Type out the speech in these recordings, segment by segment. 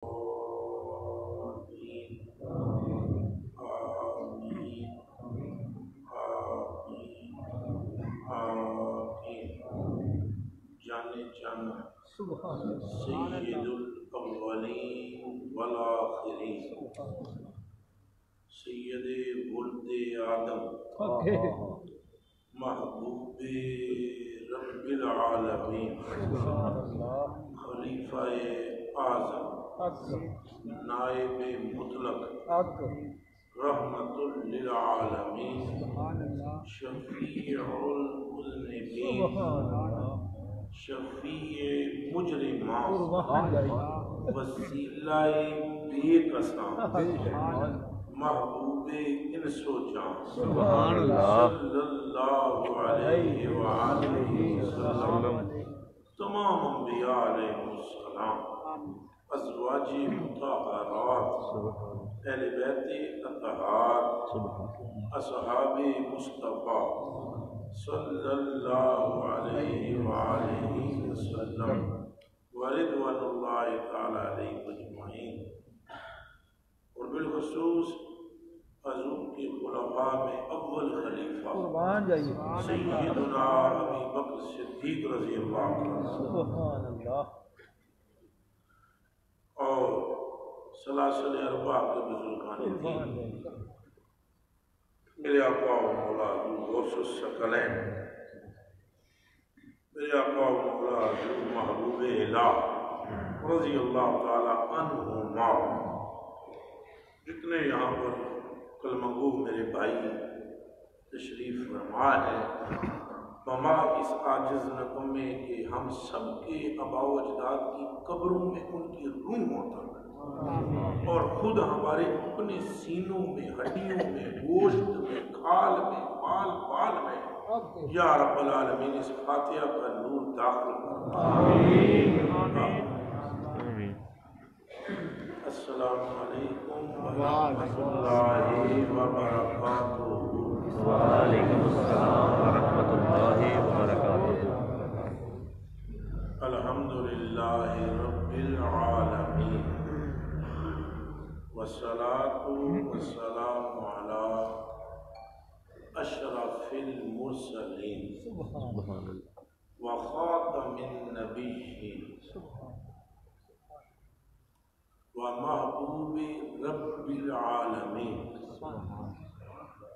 سید الاولین والآخرین سید ولد آدم محبوب رب العالمین خلیفہ اعظم نائب مطلق رحمت للعالمین شفیع المذنبین شفیع مجرمان وسیلہ بے کساں محبوب انس و جان سبحان اللہ صلی اللہ علیہ وآلہ وسلم تمام انبیاء علیہ السلام ازواج مطہرات اہل بیت اطہار اصحاب مصطفیٰ صلی اللہ علیہ وآلہ وسلم ورضوان اللہ تعالی علیہ اجمعین، اور بالخصوص حضور کے خلفاء میں اول خلیفہ سیدنا ابی بکر صدیق رضی اللہ عنہ اور سلاسل اربعہ کے بزرگان دین میرے آقا و مولا غوث الثقلین، میرے آقا و مولا محبوب الہ رضی اللہ تعالی عنہما، جتنے یہاں پر کلمہ گو میرے بھائی تشریف فرما ہے، بما اس عاجز نغم میں کہ ہم سب کے آباء و اجداد کی قبروں میں ان کی روح ہوتا ہے، اور خود ہمارے اپنے سینوں میں، ہڈیوں میں، گوشت میں، کھال میں، بال میں، یا رب العالمین اس فاتحہ کا نور داخل کر۔ آمین۔ السلام علیکم ورحمۃ اللہ وبرکاتہ۔ وعلیکم السلام ورحمۃ اللہ وبرکاتہ۔ الحمدللہ رب العالمین، والصلاة والسلام علی اشرف المرسلین وخاتم النبیین ومحبوب رب العالمین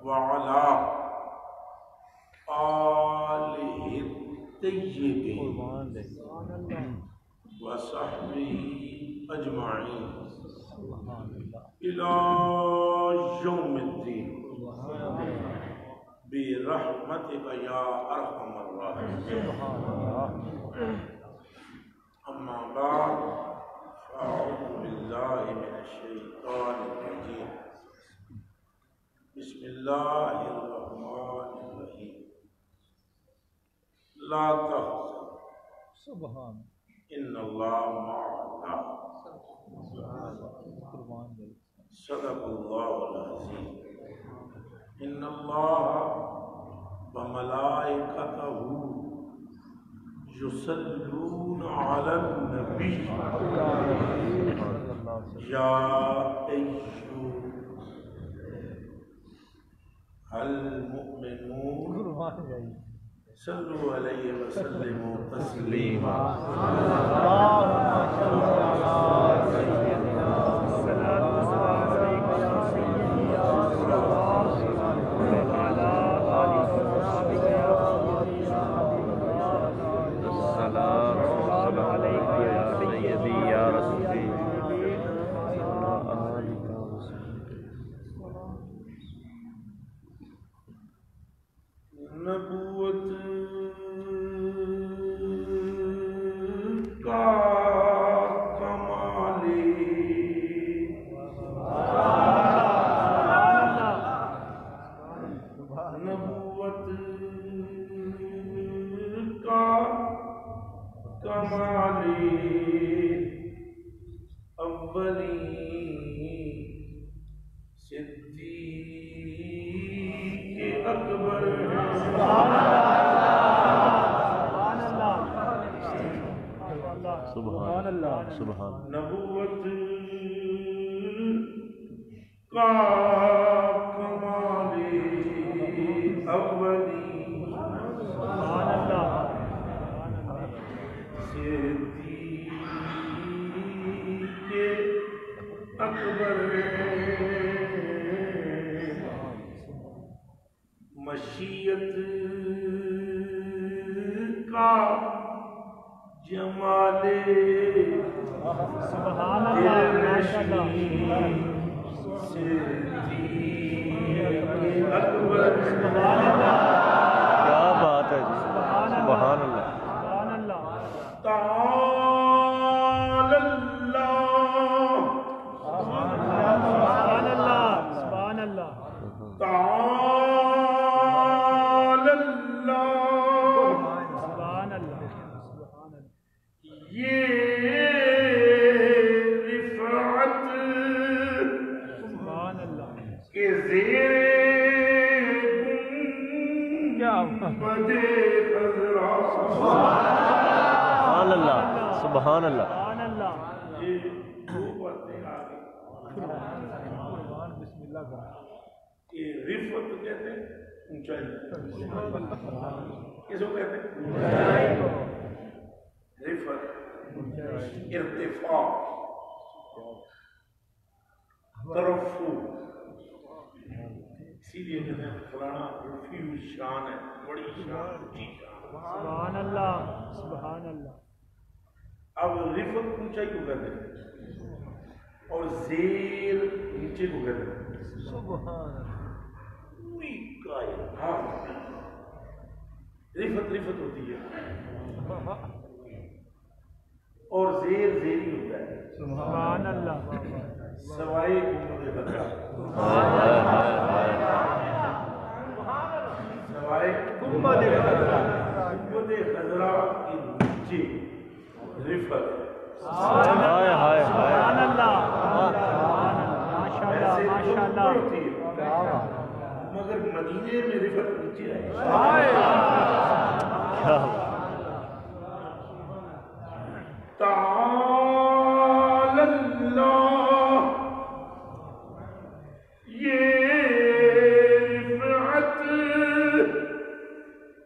وعلی آلہ الطیبین وصحبہ اجمعین الى یوم الدین برحمتک یا ارحم الراحمین۔ اما بعد فاعوذ باللہ من الشیطان الرجیم، بسم اللہ الرحمن الرحیم۔ لا تحزن ان اللہ معنا، صدق اللہ العظیم۔ ان اللہ وملائکتہ یصلون علی النبی یا ایھا المؤمنون صلوا علیہ وسلموا تسلیما۔ نبوت کا کمالی نبوت کا کمالی اولی صدیق اکبر سبحان اللہ، سبحان نبوت کا کمال اولی سبحان اللہ صدیق اکبر مشیت کا جمال سبحان اللہ ماشاءاللہ صدیق اکبر سبحان اللہ کیا بات ہے جی سبحان اللہ سبحان اللہ تعالی اللہ سبحان اللہ سبحان اللہ تعالی اللہ سبحان اللہ سبحان اللہ یہ رفعت سبحان اللہ کے زیر کیا گنبد خضرا سبحان اللہ سبحان اللہ سبحان اللہ یہ دو باتیں آگے بسم اللہ کا یہ رفعت کہتے ہیں اونچائی کس کو کہتے ہیں رفعت ارتفاع ترفع اسی لیے کہتے ہیں فلانا رفیع شان ہے بڑی شان اونچی شان سبحان اللہ سبحان اللہ اب رفعت اونچائی کو کہتے ہیں اور زیر نیچے کو کہتے ہیں سبحان اللہ پوری کائنات رفعت ہوتی ہے اور زیر زیری ہوتا ہے سبحان اللہ سوائے گنبد خضرا سوائے گنبد خضرا کے نیچے رفعت ہائے ہائے ہائے سبحان اللہ ماشاءاللہ ایسے تو ماشاءاللہ اوپر ہوتی ہے مگر مدینے میں رفعت نیچے ہے کیا تعالی اللہ یہ رفعت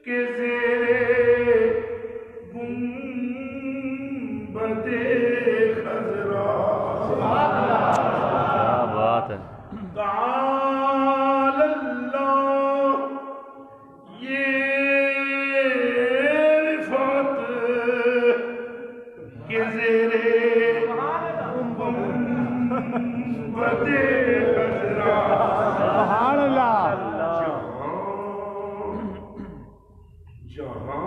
کے زیر گنبد خضرا کیا بات ہے تعالی اللہ یہ رفعت کے زیر گنبد خضرا سبحان اللہ جہاں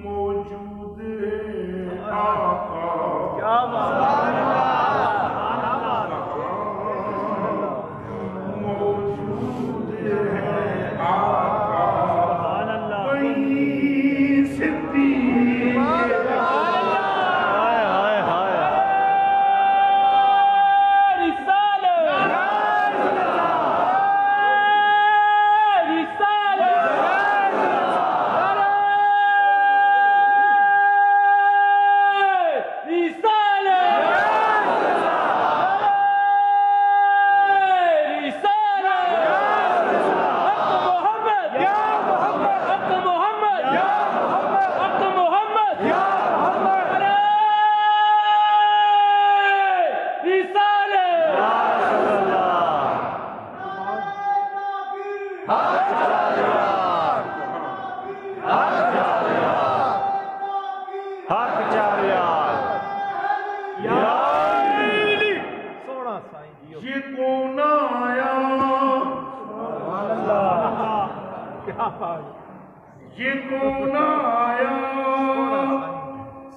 موجود ہے آقا کیا بات موجود ہے آقا سبحان اللہ وہیں صدیق ہائے ہائے ہائے حق چاریار سونا سائیں جی یہ کون آیا کیا بات یہ کون آیا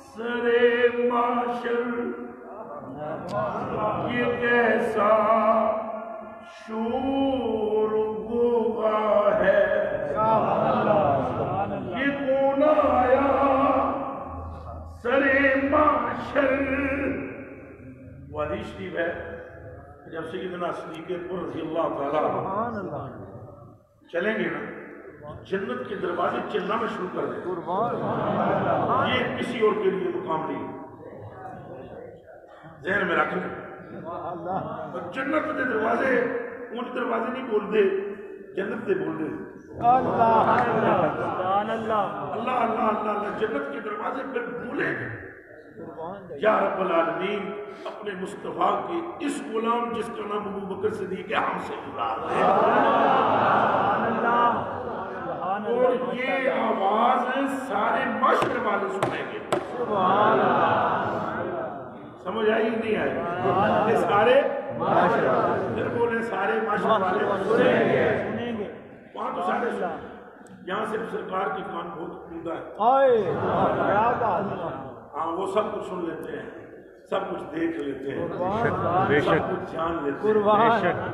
سرے معاشر یہ کیسا شور گوا ہے یہ کون آیا سرے معاشر وہ حدیث شریف ہے جب سیدنا صدیق اکبر رضی اللہ تعالیٰ چلیں گے نا جنت کے دروازے چلنا شروع کر دیں یہ کسی اور کے لیے مقام نہیں ذہن میں رکھ لیں اور جنت کے دروازے ان دروازے نہیں بول دے جنت سے بول دے اللہ سبحان اللہ اللہ اللہ اللہ اللہ جنت کے دروازے پھر بھولیں گے یا رب العالمین اپنے مصطفیٰ کے اس غلام جس کا نام ابو بکر صدیق ہے ہم سے جڑا دے اور یہ آواز سارے معاشرے والے سنیں گے سمجھ آئی نہیں آئی یہ سارے پھر بولے سارے معاشرے والے سنیں گے وہاں تو سارے سنیں یہاں صرف سرکار کی کان بہت عمدہ ہے ہاں وہ سب کچھ سن لیتے ہیں سب کچھ دیکھ لیتے ہیں سب کچھ جان لیتے ہیں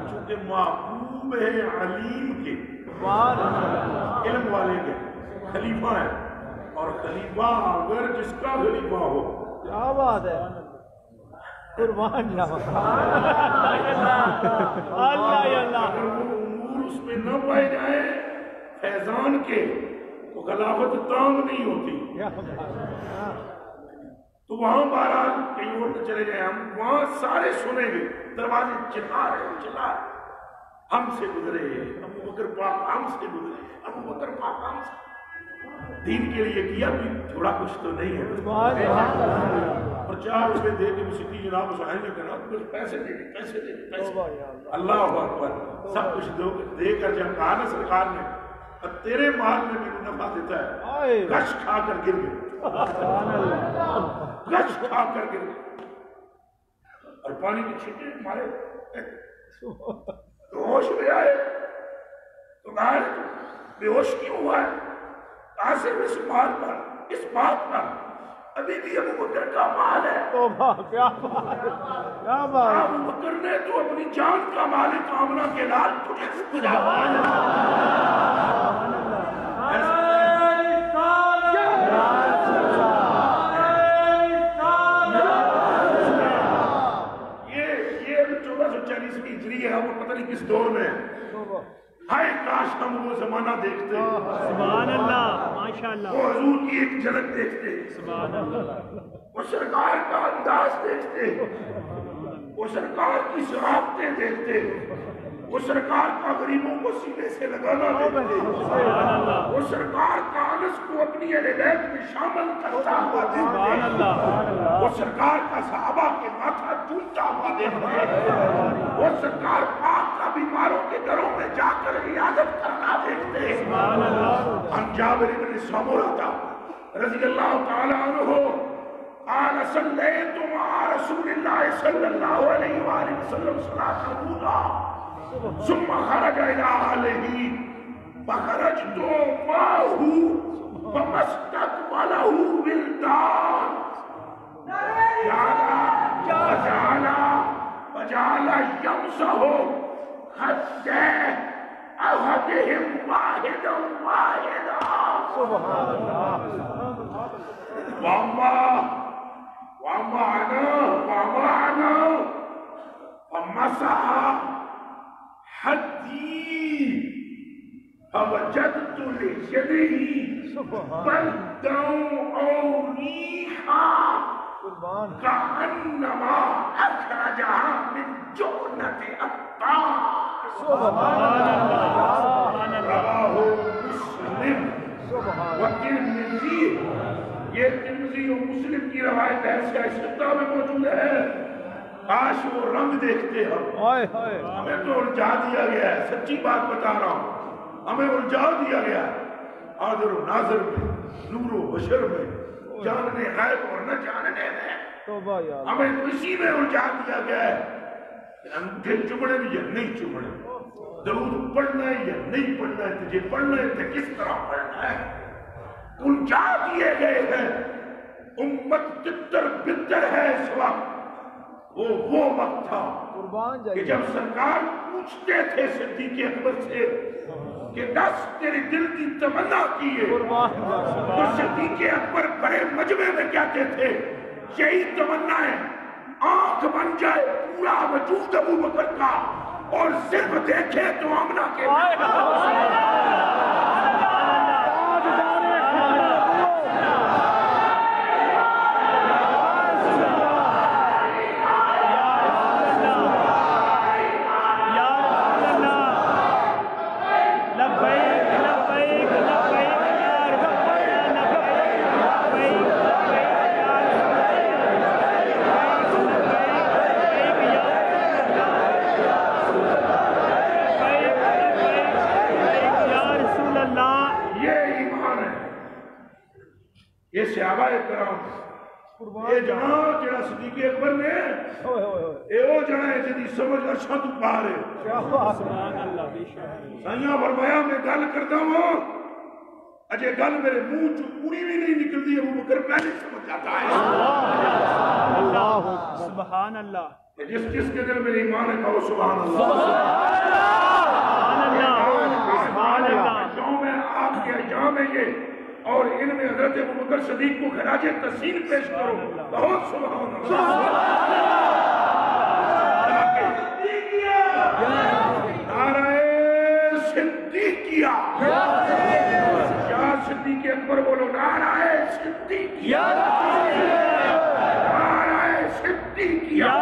چونکہ محبوب ہے علیم کے علم والے کے خلیفہ ہے اور خلیفہ اگر جس کا خلیفہ ہو کیا بات ہے قربان اللہ اگر وہ امور اس میں نہ پائے جائیں فیضان کے تو خلافت تام نہیں ہوتی تو وہاں بہرحال کہیں اور نہ چلے جائیں ہم وہاں سارے سنیں گے دروازے چلا رہے ہم سے گزرے ابو بکر پاک ہم سے گزرے ابو بکر پاک ہم سے دین کے لیے کیا بھی تھوڑا کچھ تو نہیں ہے اور 4 روپے دے کے مسیحی جناب اس آئیں گے کہنا کچھ پیسے دے پیسے اللہ اکبر سب کچھ دے کر جب کہا نا سرکار نے تیرے مال میں بھی نفع دیتا ہے گش کھا کر گر گئے گش کھا کر گر گئے اور پانی کی چھینٹے مارے تو ہوش میں آئے تو کہا بے ہوش کیوں ہوا ہے کہاں سے اس بات پر ابھی بھی ابو بکر کا مال ہے کیا بات ابو بکر نے تو اپنی جان کا مالک آمنہ کے لال تجھے پتہ نہیں کس دور میں ہائے کاش ہم وہ زمانہ دیکھتے سبحان اللہ ماشاءاللہ وہ حضور کی ایک جھلک دیکھتے سبحان اللہ وہ سرکار کا انداز دیکھتے وہ سرکار کی صحافتیں دیکھتے وہ سرکار کا غریبوں کو سینے سے لگانا دیکھتے وہ سرکار کا انس کو اپنی اہل بیت میں شامل کرتا ہوا دیکھتے وہ سرکار کا صحابہ کے ماتھا چومتا ہوا دیکھتے وہ سرکار پاک کا بیماروں کے گھروں میں جا کر عیادت کرنا دیکھتے ہم جابر بن سمرہ رضی اللہ تعالیٰ عنہ قال صلیت مع رسول اللہ صلی اللہ علیہ وآلہ وسلم صلاة الأولى ثم خرج إلى أهله فخرجت معه فما استقبله ولدان فجعل يمسح خده أحدهم واحدا سبحان اللہ ومعنا فمسح حدي فوجدت ليده بردا أو ريحا كأنما أخرجها من جنة الطار رواه مسلم والترمذي یہ ترمذی و مسلم کی روایت ہے اس کا اشتہ میں موجود ہے کاش وہ رنگ دیکھتے ہم ہمیں تو الجھا دیا گیا ہے سچی بات بتا رہا ہوں ہمیں الجھا دیا گیا ہے حاضر و ناظر میں نور و بشر میں جاننے غیب اور نہ جاننے میں ہمیں تو اسی میں الجھا دیا گیا ہے کہ انگوٹھے چمڑے بھی یا نہیں چمڑے درود پڑھنا ہے یا نہیں پڑھنا ہے تجھے پڑھنا ہے تو کس طرح پڑھنا ہے الجھا دیے گئے ہیں امت تتر بتر ہے اس وقت وہ وقت تھا کہ جب سرکار پوچھتے تھے صدیق اکبر سے کہ دس تیرے دل کی تمنا کی ہے تو صدیق اکبر بڑے مجمع میں کہتے تھے یہی تمنا ہے آنکھ بن جائے پورا وجود ابو بکر کا اور صرف دیکھے تو آمنہ کے یہ جنا جڑا صدیق اکبر نے اے او جنا ہے جدی سمجھ عرشاں تو پار ہے سبحان اللہ بے شک سائیاں فرمایا میں گل کرتا ہوں اجے گل میرے منہ چ پوری بھی نہیں نکلتی ابو بکر پہلے سمجھ جاتا ہے سبحان اللہ جس جس کے دل میں ایمان ہے کہو سبحان اللہ سبحان اللہ جو میں آپ کے ایام ہے یہ اور ان میں حضرت ابو بکر صدیق کو خراج تحسین پیش کرو بہت سبحان اللہ نعرہ صدیقیہ یا صدیق اکبر بولو نعرہ صدیقیہ نعرہ صدیقیہ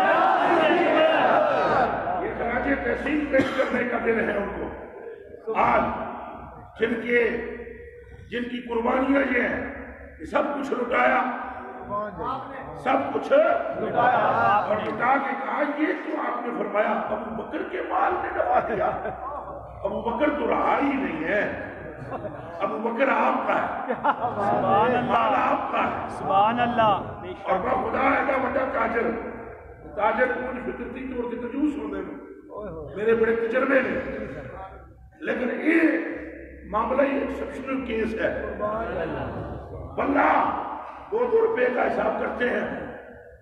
یہ خراج تحسین پیش کرنے کا دن ہے ان کو آج جن کی قربانیاں یہ ہیں کہ سب کچھ لٹایا سب کچھ لٹایا اور لٹا کے کہا یہ تو آپ نے فرمایا ابو بکر کے مال نے دبا دیا ابو بکر تو رہا ہی نہیں ہے ابو بکر آپ کا ہے سبحان مال آپ کا ہے سبحان اللہ اور میں خدا ایڈا بڑا تاجر کون فطرتی طور سے کنجوس ہونے میں میرے بڑے تجربے نے لیکن یہ معاملہ یہ ایکسپشنل کیس ہے بندہ 2 روپے کا حساب کرتے ہیں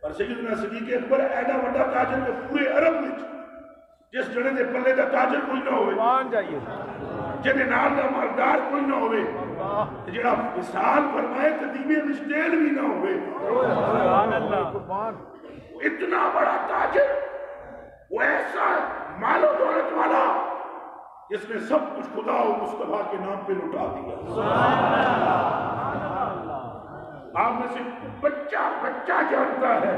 اور سیدنا صدیق اکبر ایڈا بڑا تاجر میں پورے عرب میں جس جڑے دے پلے دا تاجر کوئی نہ ہوئے جنہیں نال دا مالدار کوئی نہ ہوئے جڑا مثال فرمائے قدیمے مشتیل بھی نہ ہوئے سبحان اللہ اتنا بڑا تاجر وہ ایسا مال و دولت والا جس نے سب کچھ خدا و مصطفیٰ کے نام پہ لٹا دیا آپ میں سے بچہ جانتا ہے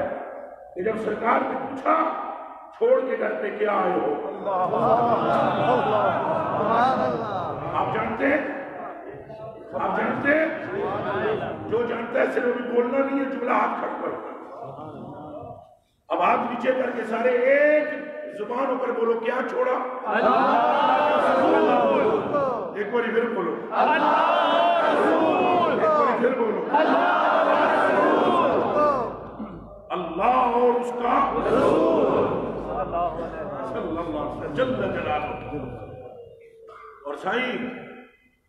کہ جب سرکار نے پوچھا چھوڑ کے گھر پہ کیا آئے ہو آپ جانتے ہیں جو جانتا ہے صرف ابھی بولنا نہیں ہے جملہ ہاتھ کھڑ کر اب ہاتھ نیچے کر کے سارے ایک زبان ہو کر بولو کیا چھوڑا ایک بار پھر بولو ایک بار پھر بولو اللہ اور اس کا صلی اللہ علیہ وسلم جل جلالہ اور سائیں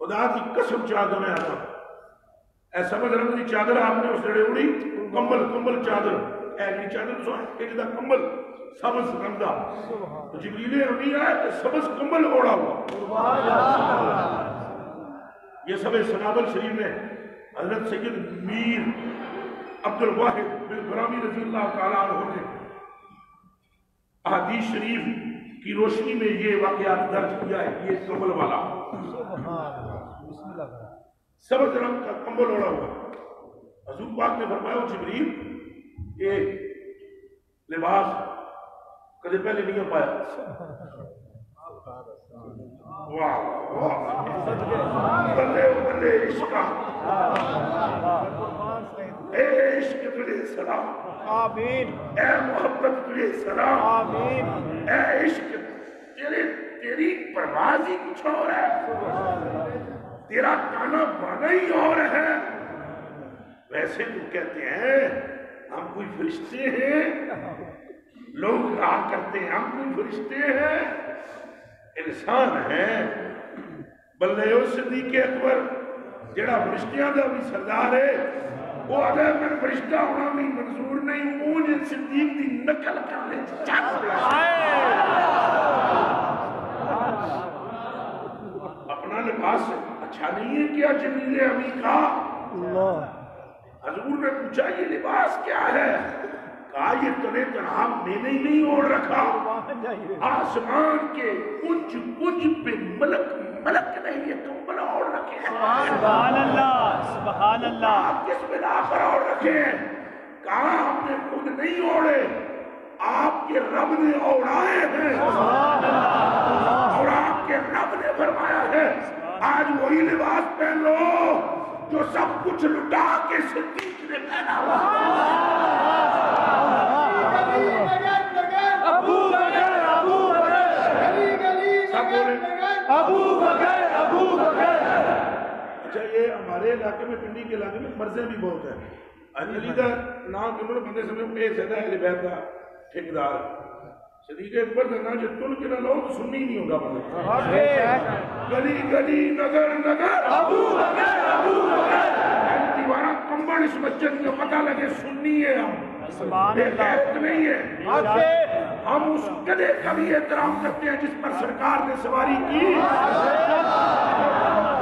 خدا کی قسم چادر میں آتا اے سمجھ رنگ دی چادر آپ نے اس لڑے اڑی کمبل چادر اے چادر سو ہے جدا کمبل سبز رنگ دا تو جبریل امی آئے کہ سبز کمبل اوڑا ہوا یہ سب سنابل شریف میں حضرت سید میر عبد الواحد بن غرامی رضی اللہ تعالیٰ عنہ نے احادیث شریف کی روشنی میں یہ واقعات درج کیا ہے یہ کمبل والا سبز رنگ کا کمبل اوڑا ہوا حضور پاک نے فرمایا جبریل یہ لباس کدے پہلے نہیں ہو پایا بندے عشق اے عشق تجھے سلام آمین اے محبت تجھے سلام آمین اے عشق تیری پرواز ہی کچھ اور ہے تیرا گانا بانا ہی اور ہے ویسے تو کہتے ہیں ہم کوئی فرشتے ہیں لوگ کہا کرتے ہیں ہم کوئی فرشتے ہیں انسان ہیں بلے صدیق اکبر جڑا فرشتیاں دا بھی سردار ہے وہ اگر میں فرشتہ ہونا بھی منظور نہیں وہ صدیق دی نقل کرنے اپنا لباس اچھا نہیں ہے کیا جمیل امی کا حضور نے پوچھا یہ لباس کیا ہے کہا یہ تنے تنہا میں نے نہیں اوڑھ رکھا آسمان کے کچھ پہ ملک نہیں یہ کمبل اوڑھ رکھے ہیں سبحان اللہ سبحان اللہ آپ کس بنا پر اوڑھ رکھے ہیں کہا ہم نے خود نہیں اوڑھے آپ کے رب نے اوڑھائے ہیں اور آپ کے رب نے فرمایا ہے آج وہی لباس پہن لو جو سب کچھ لٹا کے صدیق نے پہنا ہوا اچھا یہ ہمارے علاقے میں پنڈی کے علاقے میں مرضیں بھی بہت ہیں علی دا نام کنوں بندے سمجھو اے زیادہ اہل بیت دا ٹھیکیدار صدیق اکبر دا نام جو تن کے نہ لو تو سنی نہیں ہوگا بندہ گلی گلی نگر نگر ابو بکر دیوارہ کمبل اس مسجد میں پتہ لگے سنی ہے ہم بے غیرت نہیں ہے ہم اس قدر کبھی احترام کرتے ہیں جس پر سرکار نے سواری کی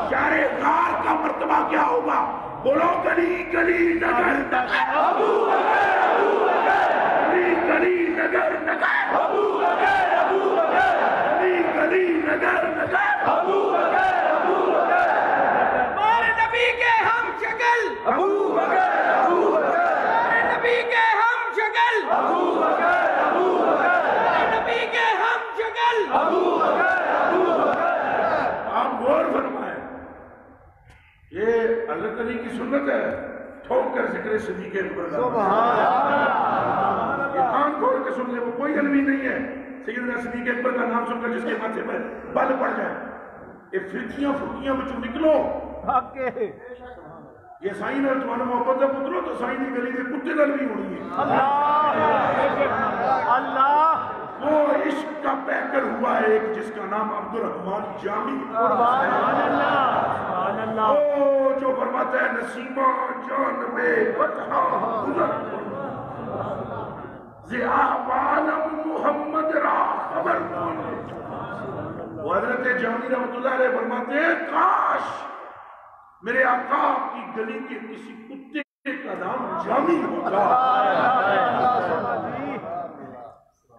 شہر غار کا مرتبہ کیا ہوگا بولو گلی گلی نگر نگر ابو بکر گلی گلی نگر نگر ابو بکر گلی گلی نگر نگر ابو بکر ہمارے نبی کے ہم شکل ابو بکر ہمارے نبی کے ہم شکل ابو بکر ہمارے نبی کے ہم شکل ابو بکر آپ غور فرمائیں یہ حضرت علی کی سنت ہے ٹھوک کر ذکر صدیق اکبر کا یہ کان کھول کے سن لے وہ کوئی علمی نہیں ہے سیدنا صدیق اکبر کا نام سن کر جس کے ماتھے پر بل پڑ جائے یہ فرقیاں فرقیاں بچوں نکلو یہ سائن ہے تمہارا محبت ہے پترو تو سائن کی گلی کے کتے نال بھی ہونی ہے اللہ وہ عشق کا پیکر ہوا ہے ایک جس کا نام عبد الرحمن جامی او جو فرماتا ہے نسیمہ جان میں فتحہ گزر ضیاء عالم محمد را خبر وہ حضرت جامی رحمت اللہ علیہ فرماتے ہیں کاش میرے آقا کی گلی کے کسی کتے کا نام جامی ہوتا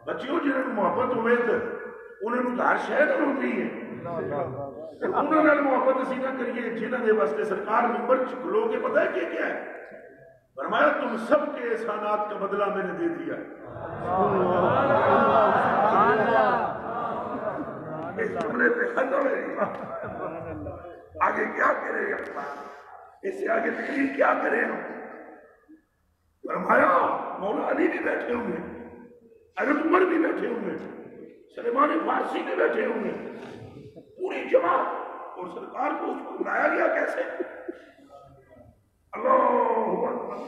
بچیوں جنہوں نے محبت ہوئے تھے انہوں نے دار شہد ہوتی ہے انہوں نے محبت اسی نہ کریے جنہوں نے واسطے سرکار ممبر چکلو کے پتہ ہے کیا ہے فرمایا تم سب کے احسانات کا بدلہ میں نے دے دیا اس جملے پہ ختم ہے آگے کیا کرے گا اس سے آگے تقریر کیا کرے ہم فرمایا مولا علی بھی بیٹھے ہوئے حضرت عمر بھی بیٹھے ہوئے سلیمان فارسی بھی بیٹھے ہوئے پوری جماعت اور سرکار کو اس کو بلایا گیا کیسے اللہ اکبر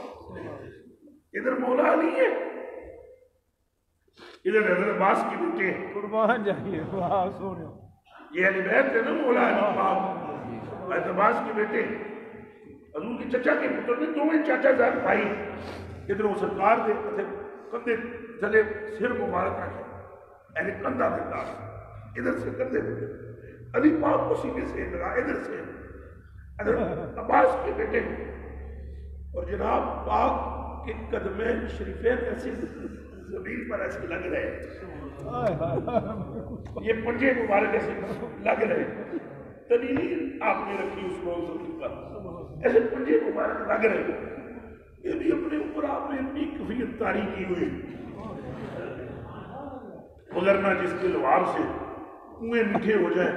ادھر مولا علی ہے ادھر حضرت عباس کی بیٹے ہیں قربان جائیے واہ سونے یہ علی بیت ہے نا مولا علی پاک حضرت عباس کی بیٹے حضور کی چچا کے پتر نے دونوں چاچا زاد بھائی ادھر وہ سرکار دے کندھے تھلے سر مبارک رکھے یعنی کندھا دیتا ادھر سے کندھے علی پاک کو سینے سے لگا ادھر سے حضرت عباس کے بیٹے اور جناب پاک کے قدمین شریفین ایسے زمین پر ایسے لگ رہے یہ پنجے مبارک ایسے لگ رہے دلیل آپ نے رکھی اس روز زمین پر ایسے پنجے مبارک لگ رہے یہ بھی اپنے اوپر آپ نے اپنی کفیت طاری کی ہوئی وگرنہ جس کے لعاب سے کنویں میٹھے ہو جائیں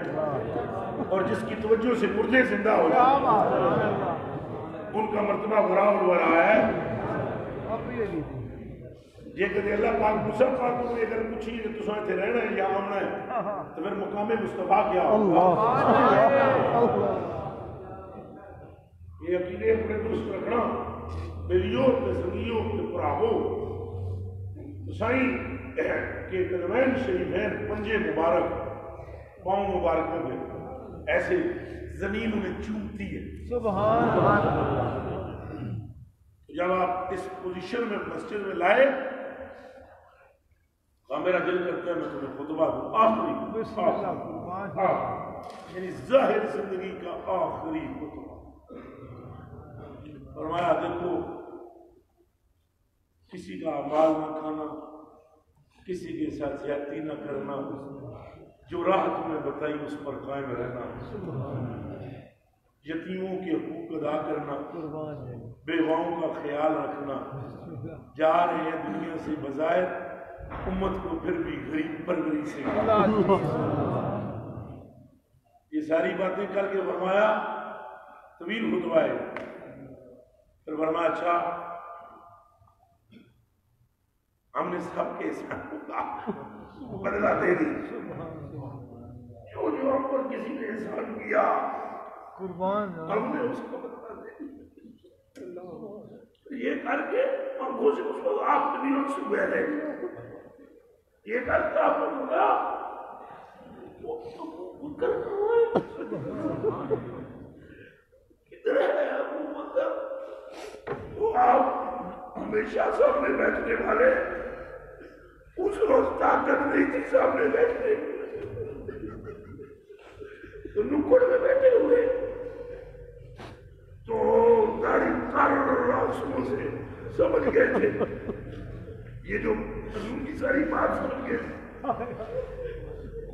اور جس کی توجہ سے مردے زندہ ہو جائیں ان کا مرتبہ برابر ہو رہا ہے یہ کہتے اللہ پاک موسیٰ پاک کو اگر پوچھی کہ تساں تھے رہنا ہے یا آمنا ہے تو پھر مقام مصطفیٰ کیا ہوگا یہ عقیدے اپنے درست رکھنا بیلیوں کے زنگیوں کے پراہو سائیں کہ قدمین شریفین پنجے مبارک پاؤں مبارکوں میں ایسے زمین انہیں چومتی ہے سبحان جب آپ اس پوزیشن میں مسجد میں لائے میرا دل کرتا ہے میں تمہیں خطبہ دوں آخری یعنی ظاہر زندگی کا آخری خطبہ فرمایا دیکھو کسی کا مال نہ کھانا کسی کے ساتھ زیادتی نہ کرنا جو راہ تمہیں بتائی اس پر قائم رہنا یتیموں کے حقوق ادا کرنا بیواؤں کا خیال رکھنا جا رہے ہیں دنیا سے بظاہر امت کو پھر بھی غریب پروری سے یہ ساری باتیں کر کے فرمایا طویل خطبہ ہے پھر فرمایا اچھا ہم نے سب کے احسانوں کا بدلہ دے دی جو ہم پر کسی نے احسان کیا قربان ہم نے اس کو بدلہ دے دی یہ کر کے آنکھوں سے اس وقت آپ نبیوں سے بہ رہے یہ کر کے آپ نے بولا وہ بکر کدھر ہے ابو بکر؟ وہ آپ ہمیشہ سامنے بیٹھنے والے اس روز طاقت نہیں تھی سامنے بیٹھنے تو نکڑ میں بیٹھے ہوئے تو داڑھی راسموں سے سمجھ گئے تھے یہ جو حضور کی ساری بات سمجھ گئے تھے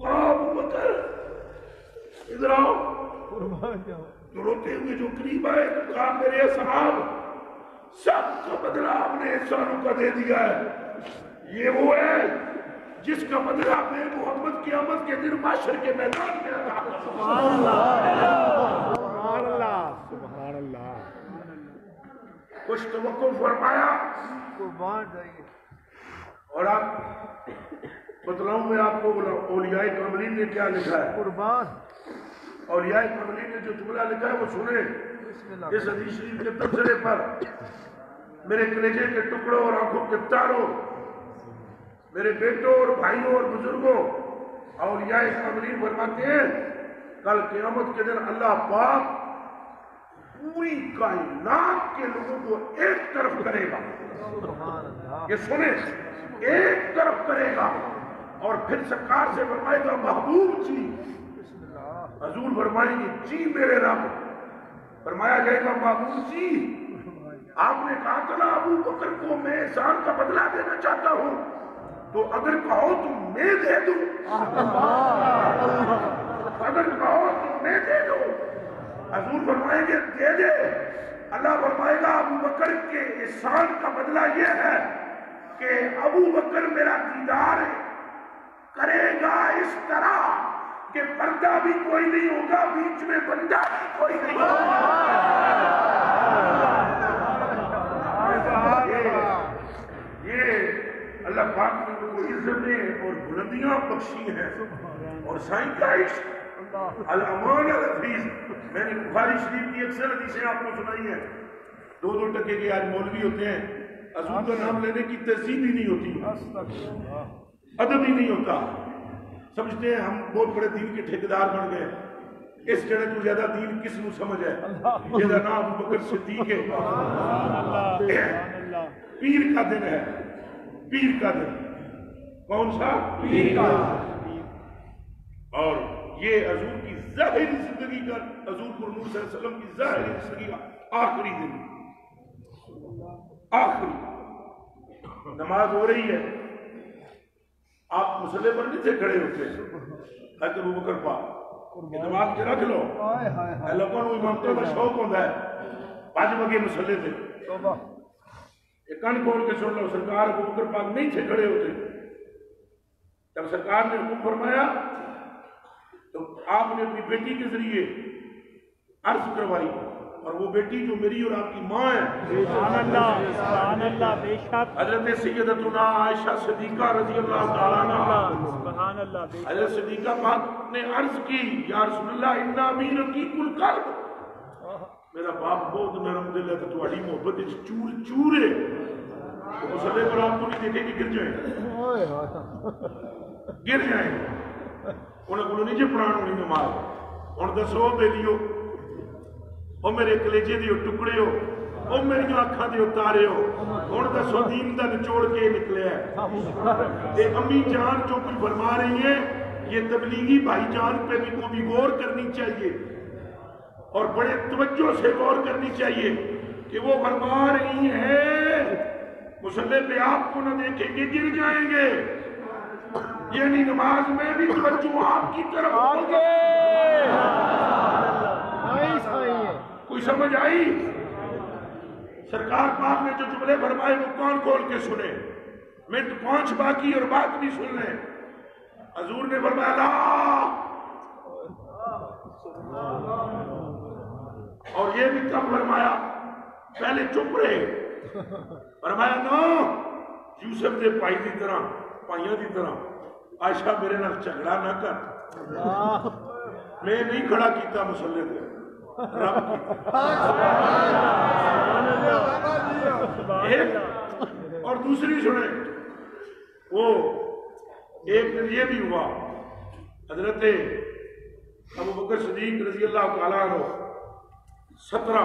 ابو بکر ادھر آؤ تو روتے ہوئے جو قریب آئے تو کہا میرے اصحاب سب کا بدلہ آپ نے احسانوں کا دے دیا ہے یہ وہ ہے جس کا بدلہ میں محمد قیامت کے دن معاشر کے میدان میں ادا کروں سبحان اللہ سبحان اللہ سبحان اللہ کچھ توقع فرمایا قربان جائیے اور آپ بتلاؤں میں آپ کو اولیاء کاملین نے کیا لکھا ہے قربان اولیاء کاملین نے جو جملہ لکھا ہے وہ سنیں اس حدیث شریف کے تبصرے پر میرے کلیجے کے ٹکڑوں اور آنکھوں کے تاروں میرے بیٹوں اور بھائیوں اور بزرگوں اولیاء کاملین فرماتے ہیں کل قیامت کے دن اللہ پاک پوری کائنات کے لوگوں کو ایک طرف کرے گا یہ سنیں ایک طرف کرے گا اور پھر سرکار سے فرمائے گا محبوب جی حضور فرمائیں گے جی میرے رب فرمایا جائے گا محبوب جی آپ نے کہا تھا نا ابو بکر کو میں احسان کا بدلہ دینا چاہتا ہوں تو اگر کہو تو میں دے دوں اگر کہو تو میں دے دوں حضور فرمائیں گے دے دے اللہ فرمائے گا ابو بکر کے احسان کا بدلہ یہ ہے کہ ابو بکر میرا دیدار کرے گا اس طرح کہ پردہ بھی کوئی نہیں ہوگا بیچ میں بندہ بھی کوئی نہیں ہوگا یہ اللہ پاک نے ان کو عزتیں اور بلندیاں بخشی ہیں اور سائن کا عشق الامان الحفیظ میں نے بخاری شریف کی اکثر حدیثیں آپ کو سنائی ہیں 2-2 ٹکے کے آج مولوی ہوتے ہیں حضور کا نام لینے کی تہذیب ہی نہیں ہوتی ادب ہی نہیں ہوتا سمجھتے ہیں ہم بہت بڑے دین کے ٹھیکیدار بن گئے اس جڑے تو زیادہ دین کس نو سمجھ ہے یہ نام ابو بکر صدیق ہے پیر کا دن ہے پیر کا دن کون سا پیر کا اور یہ حضور کی ظاہری زندگی کا حضور پر نور صلی اللہ علیہ وسلم کی ظاہری زندگی کا آخری دن آخری نماز ہو رہی ہے آپ مسئلے پر نہیں تھے کھڑے ہوتے حضرت ابو بکر پاک یہ دماغ سے رکھ لو لوگوں کو امامتوں کا شوق ہوتا ہے 5 بجے مسئلے تھے یہ کن کھول کے سن لو سرکار ابو بکر پاک نہیں تھے کھڑے ہوتے جب سرکار نے حکم فرمایا تو آپ نے اپنی بیٹی کے ذریعے عرض کروائی اور وہ بیٹی جو میری اور آپ کی ماں ہے سبحان اللہ بے شک حضرت سیدتنا عائشہ صدیقہ رضی اللہ تعالیٰ عنہ سبحان اللہ بے حضرت صدیقہ پاک نے عرض کی یا رسول اللہ انا ابی رقیق القلب میرا باپ بہت نرم دل ہے تو تمہاری محبت چور چور ہے تو مسئلے پر آپ کو نہیں دیکھیں کہ گر جائیں انہیں کو نہیں جی پڑھان ہونی نماز ہوں دسو بیلیو او میرے کلیجے دیو ٹکڑے ہو او میری آنکھاں دیو تارے ہو ہوں دسو دین دا نچوڑ کے نکلے ہے اے امی جان جو کچھ فرما رہی ہیں یہ تبلیغی بھائی جان پہ بھی کو بھی غور کرنی چاہیے اور بڑے توجہ سے غور کرنی چاہیے کہ وہ فرما رہی ہیں مسلح پہ آپ کو نہ دیکھیں گے گر جائیں گے یعنی نماز میں بھی توجہ آپ کی طرف کوئی سمجھ آئی سرکار پاک نے جو جملے فرمائے وہ کون کھول کے سنے منٹ 5 باقی اور بات بھی سن لیں حضور نے فرمایا لا اور یہ بھی کب فرمایا پہلے چپ رہے فرمایا نو یوسف دے پائی دی طرح پائیاں دی طرح عائشہ میرے نال جھگڑا نہ کر میں نہیں کھڑا کیتا مسلح پہ رب کی ایک اور دوسری سنیں، وہ ایک دن یہ بھی ہوا، حضرت ابو بکر صدیق رضی اللہ تعالیٰ عنہ 17